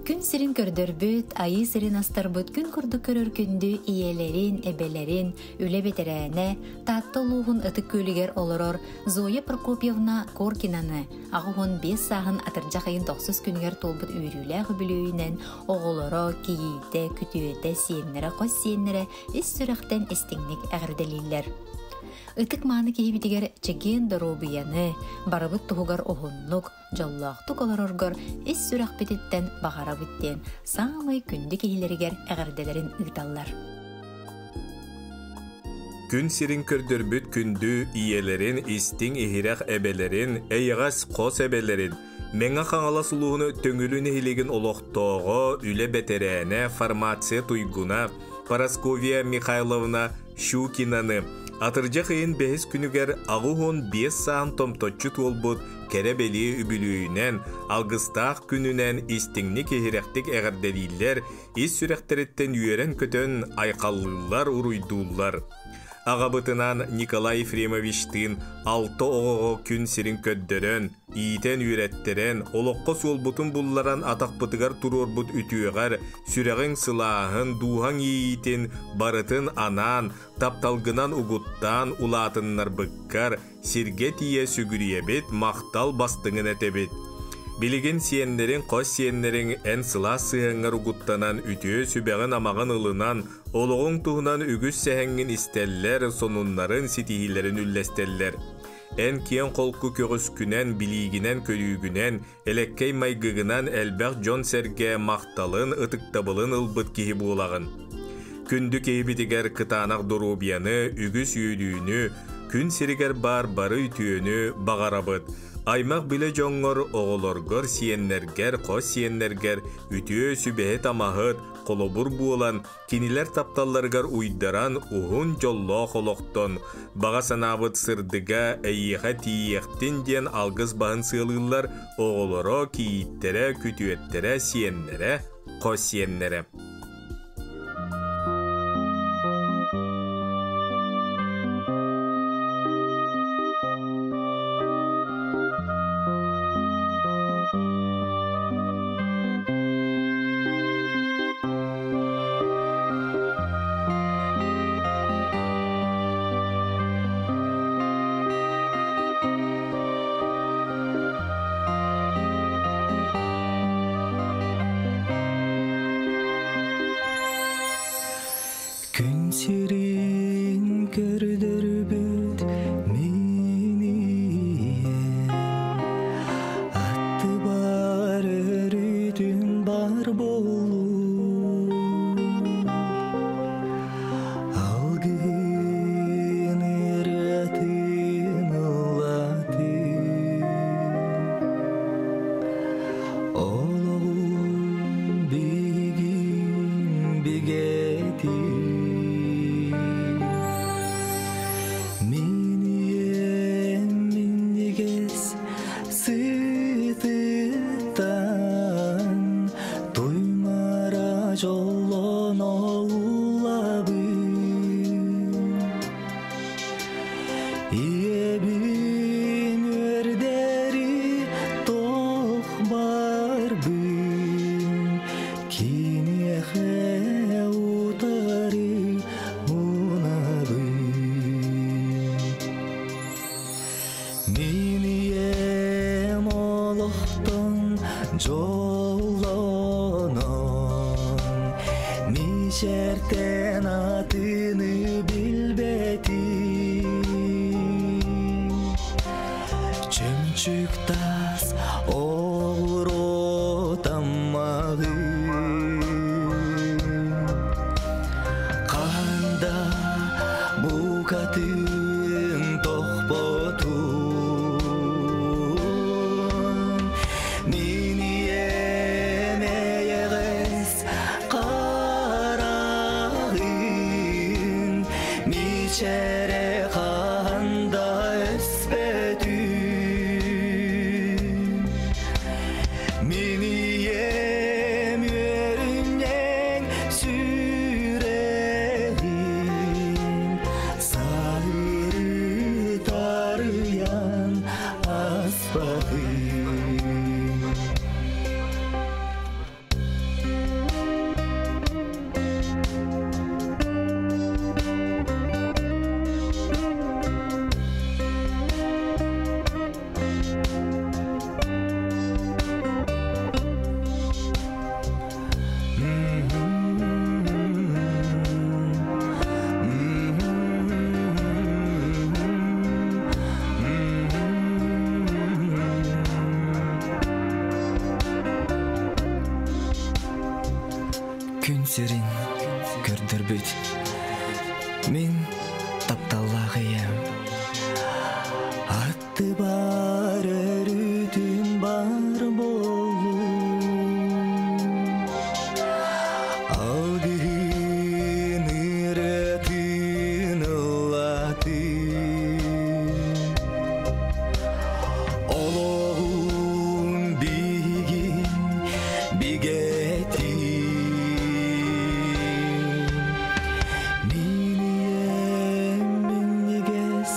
Күн сирин көрдөрбүт, айы сирин астарбыт күн курду көрөр күндү иелерин, эбелерин, үле бетерәне, таттылуғын ытык көлігер олорор Зоя Прокопьевна Коркинаны ағуғын 5 сағын атыржақайын 9 күнгер толбыт үйрілі ғыбілөйінен оғылоро, кейейді, күтүйеді, сиеннері, қос сиеннері іс сүріқтен істіңнік әғірделейлер. Ытык мааны кейбитигер чеген доробияны, барабыт туғығар оғынлық, жаллақтық олароргар іс сүрақ бететтен бағара бүттен, самай күнді кейлерігер әғірделерін ұйталар. Күн сирин көрдөрбүт күндү иелерин, истин ихирах эбелерин, эйгас қос эбелерин, меңа қаңала сулуғыны төңілін хилигин олоқтоғы үле бетерәне фармация туйгуна Парасковия Михайловна Щукинаны атыржа қиын бәйіз күнігер ағуғын 5 саан томтотчу толбут кәребели үбілуінен, алғыстақ күнінен истіңні кехеректік әғірделейлер, ис сүректереттен үйерен көтін айқалылар ұруйдулар. Ағабытынан Николай Ефремовичтің 6 оғығы күн сирин көддерін, ийтен үйреттерін, олыққа солбутын бұлларан атақпытығар тұрорбут үтіуғар, сүрәғін сылағын, дуған ийтін, барытын анан, тапталғынан ұғыттан, улатыннар бұққар, сиргет ие сүгіребет, мақтал бастыңын әтебет. Билеген сиеннерин, қос сиеннерин ән сыла сыяңар ұғыттанан үтіе сүбәғын амағын ылынан, олығын туғынан үгіс сәхәңін істеллер, сонунларын ситихилерін үллестеллер. Ән киен қолқы көгіс күнен, билигінен көлігінен, әлеккей майгығынан әлбәқ жон сәрге мақталын, ытықтабылын ылбыт кейі болағын. Күнді кейбітігер кытанақ дұрубияны, үгіс үйдүйіні, күн сиригер бары үтүйіні бағарабыт. Аймақ біле жоңғыр оғылоргор сиеннергер, қос сиеннергер, үтіе сүбәе тамағыт, қолобур буолан, кинилер тапталларгар уйдаран уғын жолло қолоқтон, баға санабыт сырдыға әйеға тиектін ден алғыз бағын сылылар оғылоро кейіттере, күтуеттере, сиеннере, қос сиеннере. Күн сирин көрдөрбүт мени атты бар өрүтүн бар болу алгын эратын улаты олоғун бигин бигети Мишертен атыны билбети Чөмчүк тас оғыро таммағы Қанда бұқатын тоқпотун Мини емеғес қарағын Мичере қанда өспетүн Мини емерінен сүрегін Сары тарыян аспағын Күн сирин көрдөрбүт. Мен тапталлағыям. Атты бар өрүтүм бар болу. Алдыгын ыратын ылатын. Олоғун бигин бигетин. Минием миннигес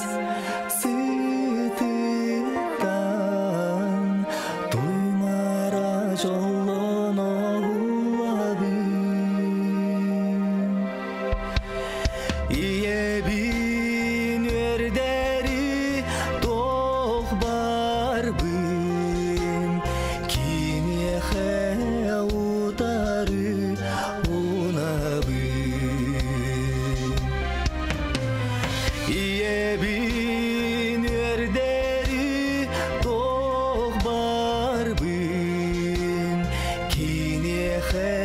сытыккан. Туймара жоллон оғуладым. Иебин өрдери тоқ барбын. Кинехе утары унабын. Иебин өрдери тоқ барбын. Кинехе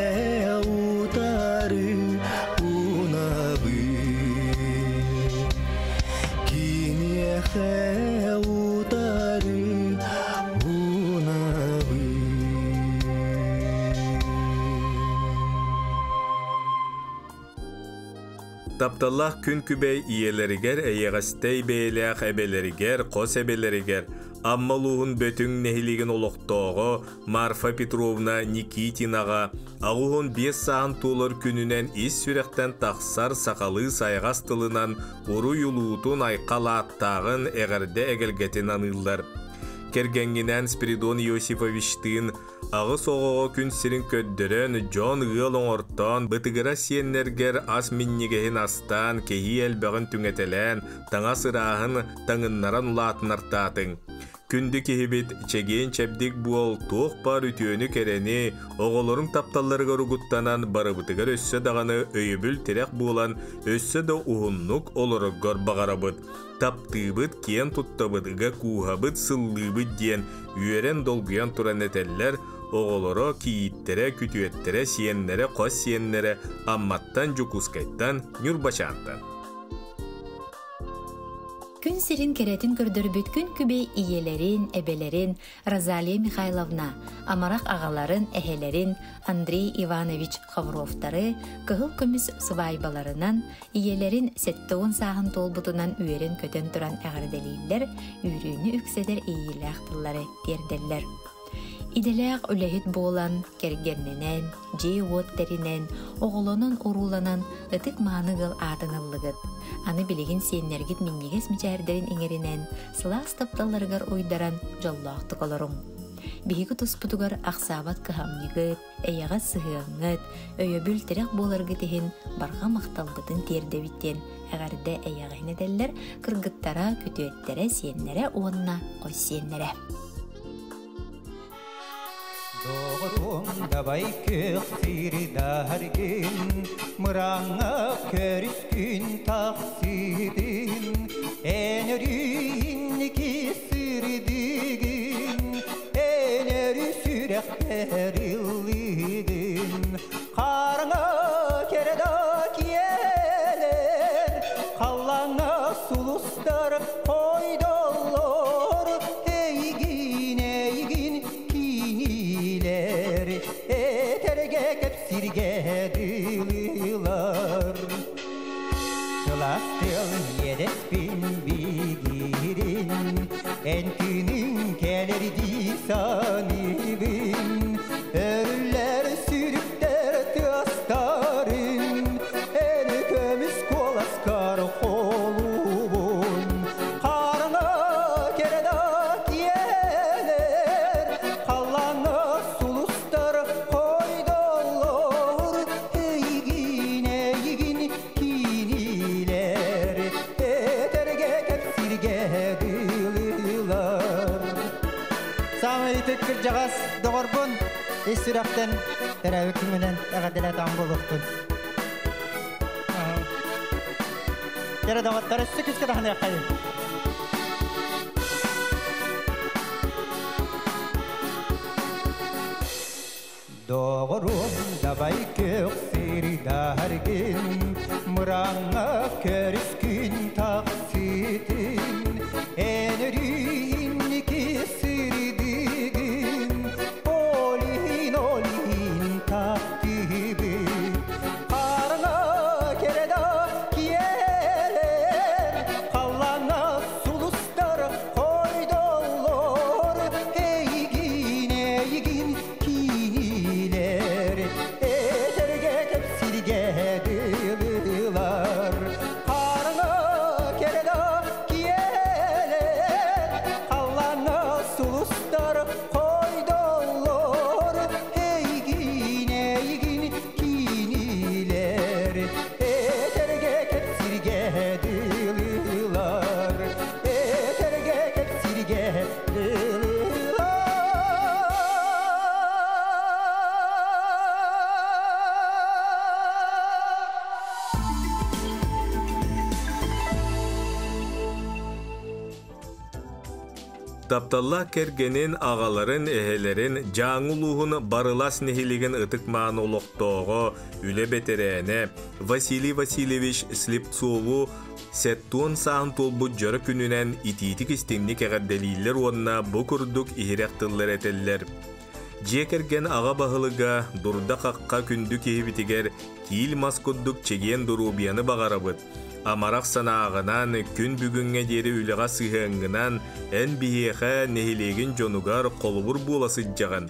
утары унабын. Кинехе утары унабын. Тапталлах күн күбей иелеригер эйегастей бейлях эбелеригер, қос эбелеригер, аммалуғын бөтің нехилеген олықтоғы Марфа Петровна Никитинаға ағуғын 5 сағын толыр күнінен ис сүректен тақсар сақалы сайғас тылынан ұру юлуутун айқалаттағын әғірде әгелгетін анылдар. Кергенгінен Спиридон Иосифовичтин ағы соғығы күн сирин көддірін Джон Гыл оңортон бытыгыра сиеннергер ас миннигехин астан кеhi әлбәғін түңетелен таңа сырағын таңыннаран ұлатын артатын. Күнді кехибит чеген чәбдік буол тоқ бар үтіөні керені оғылырың тапталларыға ругуттанан барыбытыгар өссі дағаны өйібіл терек буолан өссі да уғыннук олырыггор бағарабыт. Таптыбыт кен туттабыдыға куғабыт сыллыбыт ден үйерен долгуян туран этеллер оғылыры кииттере, күтүеттере, сиеннере, қос сиеннере амматтан жукускайттан, нүрбачантан. Күн сирин керетін көрдөрбүт күн күбей иелерин, эбелерин, Розалия Михайловна, амарақ ағаларын, әхелерин, Андрей Иванович Хавровтары, кығыл көміс сывайбаларынан, иелерин сеттоғын сағын толбутунан үйерін көтен тұран әғірделейлер, үйрүйіні үкседер иеліқтылары терделер. Иделәк үләхит болан, кергенненен, жей уоттеринен, оғылонын уруланан, ытык мааныгыл атыныллыгыт. Аны билеген сиеннергит миннигес мичәрдерин иңеринен, сылас тапталарыгар ойдаран жоллаақтық оларың. Биһиги туспутугар ақсабат кыхамнигыт, эйяға сығыңыт, өйөбүл терек боларгы тихин барға мақталгытын тердебиттен, әғарда эйяға хинеделлер, кыргыттара, күтүеттере, сиеннере, уонна, қос сиеннере. Doğrumda baykık sirdargin Mırağına körüskün taksidin Enerin kisirdigin Enerü süreklerilligin Karına keredak yeler Kallana sulustar koydollar Eygin eygin Eterge kepsirge dililar Kılastil yedespin bigirin Entinin kelerdi sanibin Örüller sürükler tıastarın En kömüs kolaskar kolubun Karına keredak yeler Kallana sulustar koydollar Eygin eygin kiniler Eterge kepsirge dililar Samari tükkür jağas doğurbun Esürakten teravükümünden Eğadile tam buluktun Yere dağıtları süt dahanı yakayın Doğrum dabay kökseri dargin Mırağına körüskün taksitin Enerin kesirdigin Olin taktibin Karna kereda kiyeler Kallana sulustar koydolor Eygin kiniler Eterge tepsilge dılılar Karna kereda kiyeler Kallana sulustar koydolor Eygin kiniler Eterge tepsilge dılılar Eterge tepsilge Тапталла керgenin ağaların ehelerin жаңылуğun barılas nehiligin ıtıkmağın oloqtoğu üle betereğine Vasili Vasilievich Slipçovu Settun sağın tolbu jörü gününen ititik istinlik eğer deliller onunla bu kurduk ihirektıllar eteller. Jekergen ağa bahılıga durda qaqqa kündük ehibitiger kiil maskudduk çegen durubiyanı bağarabıt. Amarak sanağınan gün bugünge deri üleğa sığığıngınan en biheğe nehilegin jonugar kolubur bulasıcağın.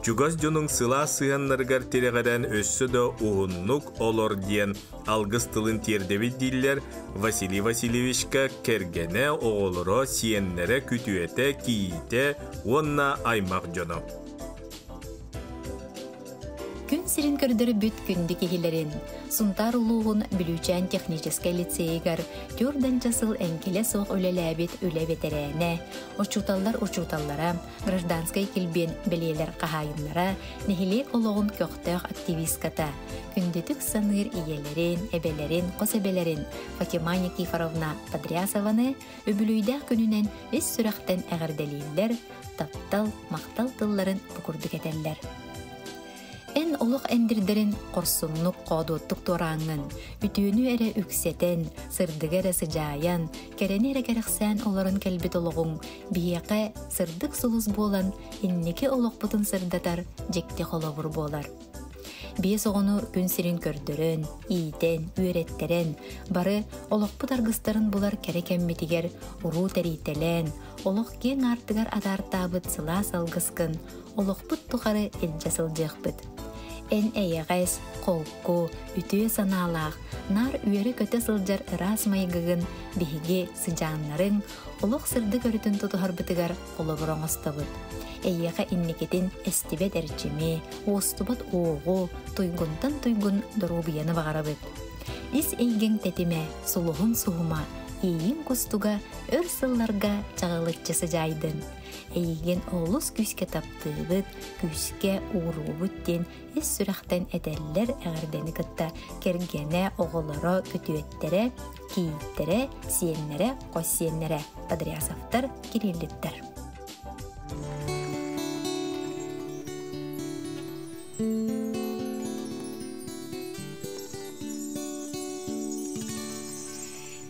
Çugaz jonun sıla sığınlargar tereğeden össü de uğunnuk olur diyen algıs tılın terdevi diller Vasili Vasilievичка kergene oğuluru siyenlere kütüete kiyite onna aymak jonu. Күн сирин көрдөрү бүт күндүк эхилерин Сунтар улуғын бүлүүчән технический лицейгар Тёрдан жасыл энкеле соқ өлеләбит үле ветерене Очуталлара, гражданской килбен белелер қахайынлара Нехилек олығын көқтөк активистката Күндүтүк саныр иелерин, эбелерин, қосебелерин Фатима Никифоровна Подрясованы өбүлүйдәк күнүнен өс сүрәқтен әғірделейлер Таптал, мақтал тылларын бұкурдuk этеллер En олық әндірдерін қорсунлық қодуттық тораңын, үтіні әрі үксетен, сырдығы әрі сыжайан, кәрені әрі кәріқсән оларын кәлбет олығың, бейеқі сырдық сұлыз болан, иннеке олық бұтын сырдатар, жекте қолабыр болар. Бие соғыны күн сирин көрдірін, ийтен, үйреттерін, бары олық бұт арғыстарын бұлар кәрекәмметігер, ұру тәрейтелен, олық кен артығар адартабыт сыла салғысқын, олық бұт тұқары әлжасыл жықпыт. Эн әйеғайс, қолқу, үтіе саналақ, нар үйері көті сылжар ырас майғығын, бейге сыжанларын, олық сырды көрітін тұтығар бұтығар қолы бұрын ұстабыт. Әйеға иннекетін әстібет әрчеме, остыбат оғу, тұйгынтан тұйгын дұру бияны бағарабыт. Ис әйген тәтіме, сұлығын сұғыма, eyин kustuga ör sıllarga çağılıkçısı jaydın. Eygen oğlus küske taptığıbıt, küske uğrubütten es süraqten edeller əğirdeni kıtta kergene oğullara kütüettere, kiyittere, siyenlere, qossiyenlere, Padriyasovtar, Kirillittar.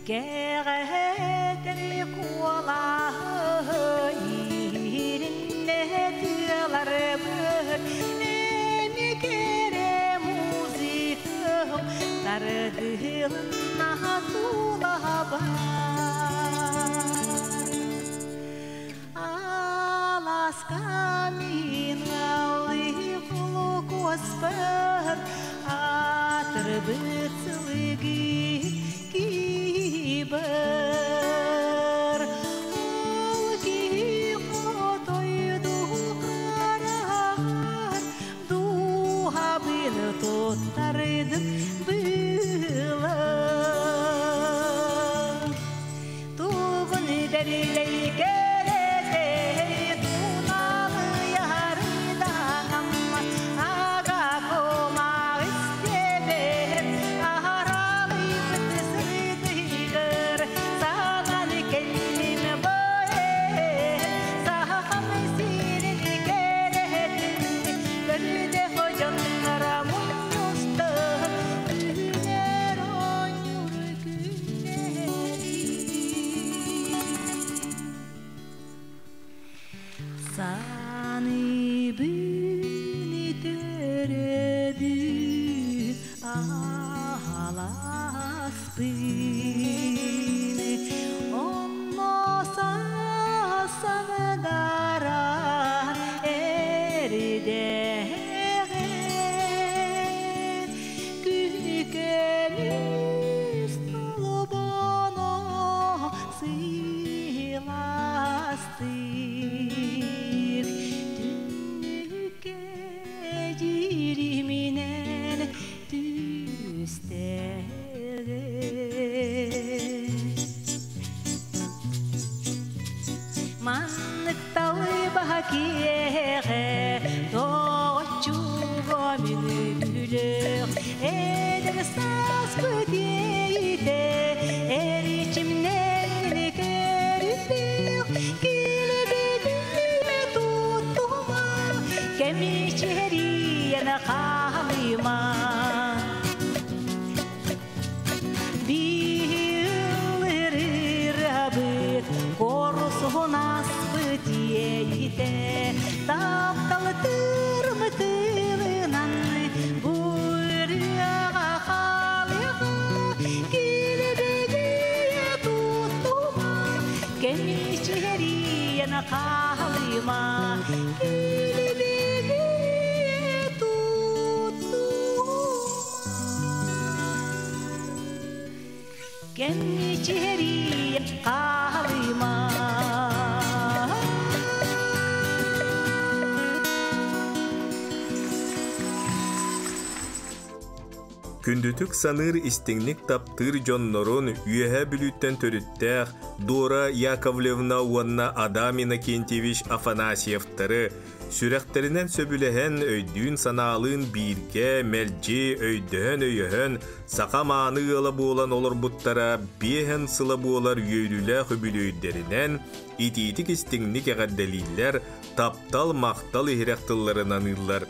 Keğetli kualahu yerinde tüyalar bır Nemi kere muzikam dardılına tulaba Alaska min ağlı kuluk vaspar Atır bıtsılıgı ber olgi khotoydu qarar du habil tutardı bila tuğun deriley kerete tunalı yarıdan amma aga koma istede aharalı But müngülük eder saz böteyde er içimden körüklük kilebedime tutuma kemiçeriyen kalıma Korsun aspıtiyeyte Taptalı tırmıtılınan Buraya kalıya Kilebeğe tutuma Kemiçeriyen kalıma Kilebeğe tutuma Kemiçeriyen kalıma Kündütük sanır istinglik taptır jonnorun üyehe bülütten törüttəq Dora Yakovlevna Uanna Adamina Kentievich Afanasievtары Sürekterinden söbülehen öydüğün sanalığın birge, melci, öydüğün öyühün, sakamanı yıla boğulan olur buttara, bihen sıla boğular yöylüle hübülüyderinden, ititik istinglik eğaddeliler, taptal maktal ihrektillarından yıllar.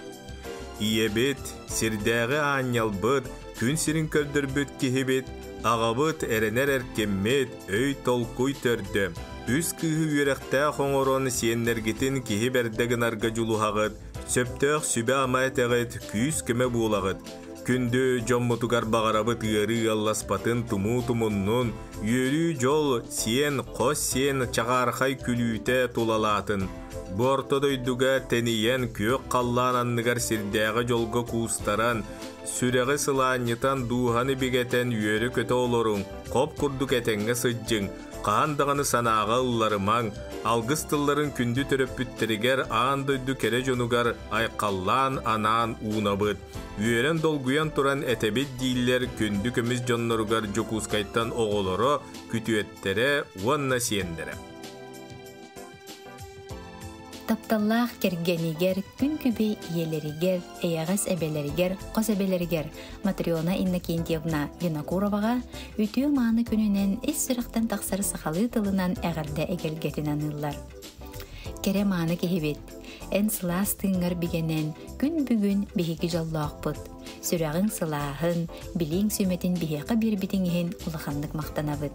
İyebet, sirdäge anyalbıt, kün sirin kördürbüt kihibet, ağabıt erener erkemmet, öy tolkuy tördü. Üs kıhı yürekte hoŋoron siyenlergetin kihi berdegin arga juluhagıt, söptöğ sübe amayet eğit küs kime buğlagıt. Kündü jommutugar bağarabıt yeri allaspatın tumu-tumunnun, yürü jol siyen kos siyen çağarkay külüte tulalatın. Bu ortadoyduga teniyen kök kallan anныгар sirdäge jolga kuustaran, sürege sılanyıtan duhanı bigeten yörü köte olorun, kop kurduk etenge sıjjın, Kaandağını sanağa ıllarıman, algыс tılların kündü töröpütteriger ağandoydu kere jonugar aykallan anan uunabıt. Üyeren dolguyan turan etebet değiller kündü kömüz jonnorugar jokuskayttan oğoloro, kütüettere, uanna siyendere. Taptallah kergeniger, gün kübe iyeleriger, eyagas ebeleriger, kos ebeleriger, Matriona Innokentievna Vinokurovaga, ütüyo mağını gününen es sürüqten taqsarı saxalı tılınan eğerde egelgetin anıllar. Kere mağını kehibet, en sılas tığıngar bigenen gün bugün bihiki jolloqput. Sürağın sılahın, bilin sümetin biheqa bir bitinihin ulaqanlık maqtanabıt.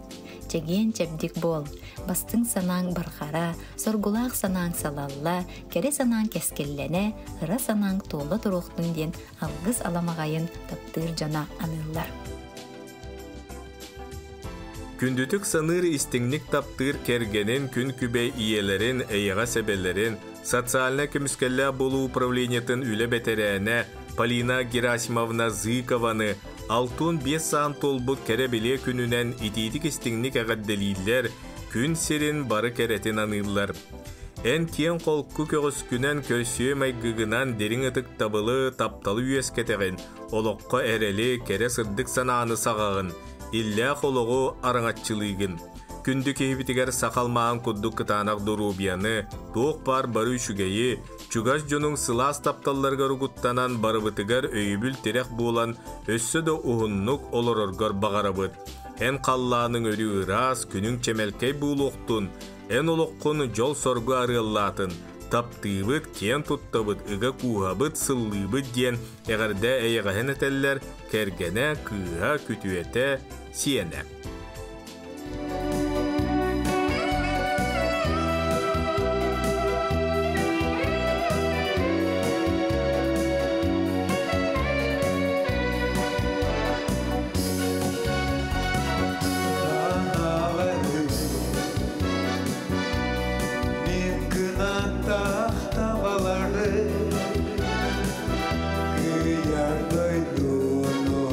Çegen çebdik bol, bastın sanang barxara, sorgulaq sanang salalla, kere sanang keskellene, ıra sanang tolla turuqtun den algыс alamagayın taptır jana anıllar. Kündütük sanır istinglik taptır kergenin kün kübe iyelerin, eyağa sebellerin, sotsialna kömüskelle bolu upravleniyetin üle beterene, Polina Gerasimovna Zykovanı, altun 5 saan tolbut kerebele gününen ititik istinglik eğaddeliler, kün sirin barı keretin anıllar. En kien kolku kögüskünen körsüye maygıgınan derin ıtık tabılı taptalı üyesketeğin, oloqqa ereli kere sırdık sanağını sağağın, illa koloğu araŋatçılığın. Kündü kehibitiger sakalmağın kudduk kıtanaq durubiyanı, tuğ bar barı üçügeyi, çugaj jonun sılas taptallarga ruguttanan barıbıtıgar öyübül terek buğulan össö de uhunnuk olororgar bağarabıt. En kallanın örü ıras günün çemelkey buğuluqtun, en oloqqun jol sorgu arıallatın. Taptığıbıt, ken tuttabıt, ıga kuhabıt, sıllıbıt diyen eğerde eyeğen eteller, kergene, kıha, kütüete, siyene. Kıyar doyduğunu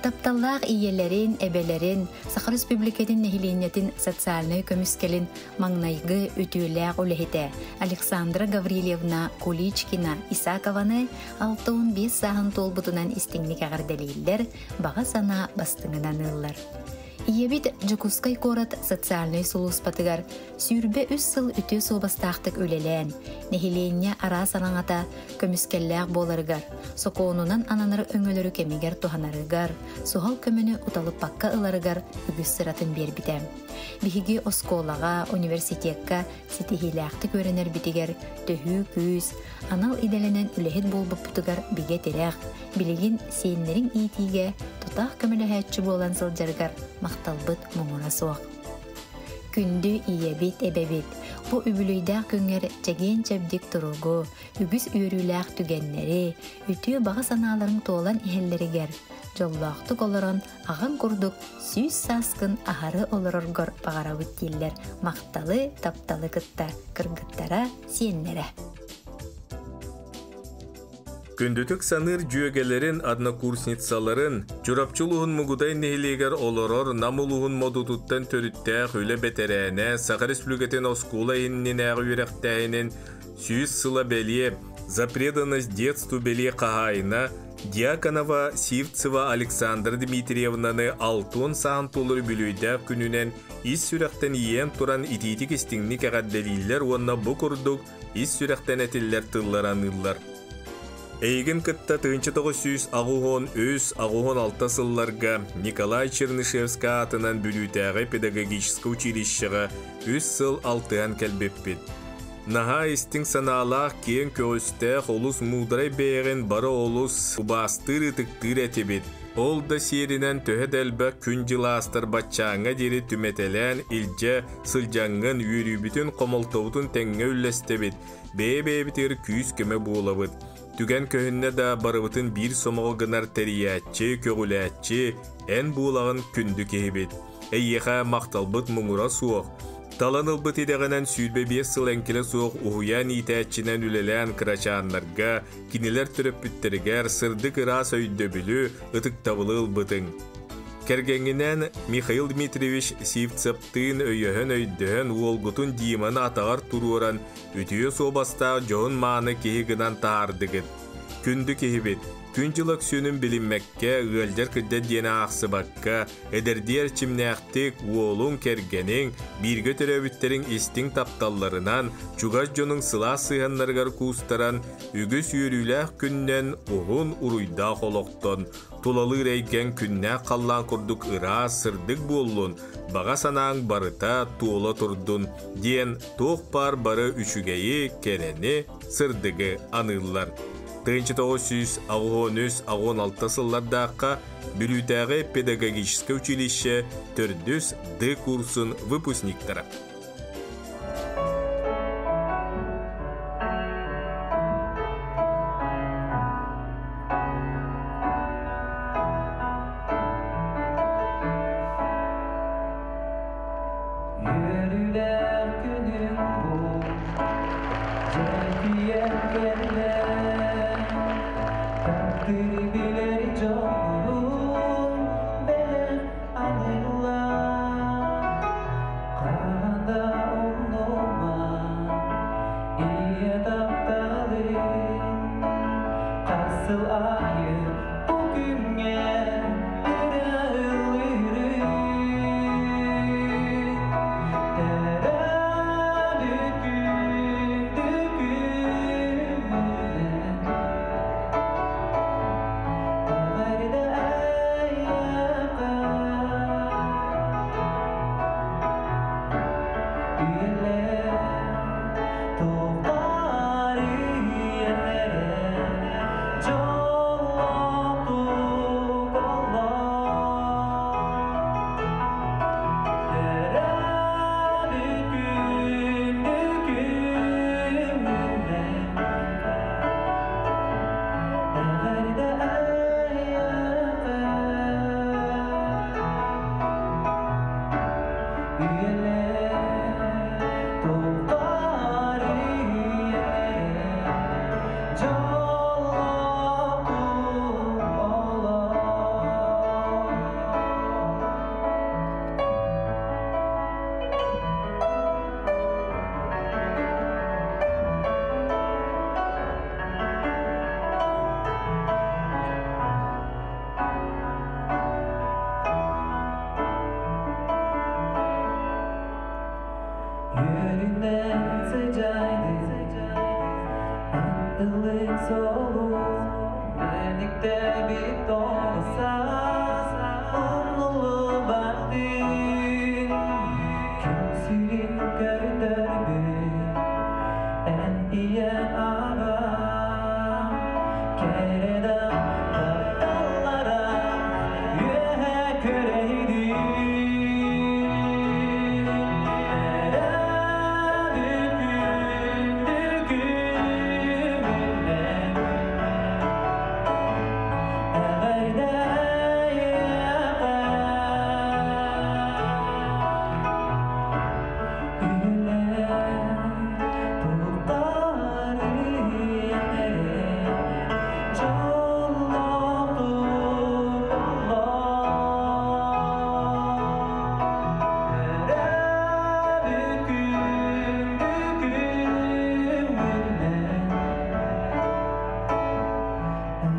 Тапталлаах иелерин, эбелерин, Саха Республикатын нехилинетин социальный көмүскелин маңнайгы үтүүлээх үлэхите Александра Гаврилевна Куличкина Исакованы 6-5 саһын толбутунан истиңник агарделииллер бага сана бастыңынан ыллар. Иебит Жукускай корат социальный сулуспатыгар сүүрбе 3 сыл үтө собастаахтык үлелен, нехиленне ара санаңата көмүскеллээх боларыгар, сокоонунан ананыр өңөлөрү кемигер туханарыгар, сухал көмүнү уталып пакка ыларыгар үгүс сыратын бербитем. Биһиги осколага, университетка ситихилээхти көрөнөр битигер төһүү күүс, анал иделенен үлэхит болбуппутугар биге терэх, билигин сиэннерин иитиге тутаах көмөлөһөөччү болан сылжаргар макталбыт муңура суох. Күндү иебит эбебит, бу үбүлүйдäэх күңер чеген чебдик туругу, үгүс үйрүлээх түгеннери, үтүү бага санааларын тоолан ихеллеригер, жоллоохтук олорон аган курдук сүүс сааскын ахары олороргор багарабыт дииллер макталы тапталы кытта кыргыттара сиеннере. Күндүтүк саныр жүйөгелерин однокурсницаларын журапчулугун мугудай нехилегер олорор намулугун модутуттан төрүттәэх үле бетерәне Саха Республикатын оскула иннинәғы үйрәктәйнин сүүс сыла белие за преданность детству белие қағайына Дьяконова Сивцева Александра Дмитриевнаны 6 саан толыр бүлүйдәк күнүнен ис сүрәктен иен туран ититик истиңник әғадделилер онна бұ күрдік ис сүрәктен әтиллер тылларанылар. Эйген кытта 1900 агухон өз агухон 6 сылларга Николай Чернышевска атынан бүлүйтәгы педагогическое училищеға 3 сыл 6-ан кәлбеппет. Наха истин санаалах кен көстәх олус мудрай бәйген бары олус убастыры тыктыр әтебет. Ол да серинен төһәдәлбә күн жыластыр батчаңа дери түметелән илже сылжаңын үйрүбүтүн комолтобутун тәңгә үлләстебет. Бәйбәйтер күз көмө булабыт. Түген көһүнне да барыбытын бир сомого гынар терияатчы, көгүләатчы, ән булагын күндү кehibet. Эйеха макталбыт муңура суох. Таланылбыт идегенен сүйдбе 5 сыл әнкеле суох уһуян итәчинен үлелән кырачааннарга, кинелер төрөппүттергер сырдык ырас өйдө бүлү ытык табылыл бытың. Кергеңинен Михаил Дмитриевич Сивцептын өйөһөн өйдөһөн уолгутун диманы атагар туруоран үтүө собаста жоон мааны кehigынан таардыгыт. Күндү кehibet. Күн жылык сүүнүн билинмекке, ылжар кыдда диэна ақсыбакка, эдердиер чимнээхтик уолун кергенин, бирге төрөбүттерин истиң тапталларынан, чугас жонун сыла сыйаннаргар куустаран, үгүс үйрүлээх күннен уғун уруйда холоқтон, тулалы рейген күннэ қаллан курдук ыра сырдык боллун, бага санаң барыта туола турдун, диен тоқ пар бары үчүгейи керени сырдыгы аныллар. 1900 агон-16 сыллардаққа бүлүйтәғі педагогическое училище төрдүс Д курсын выпускниктары.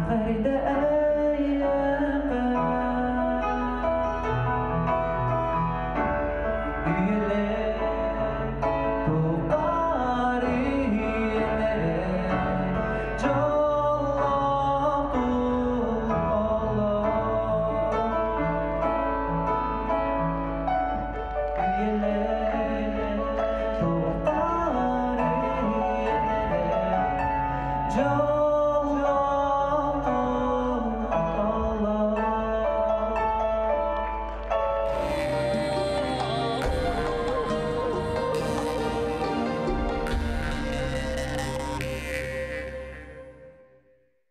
Haydi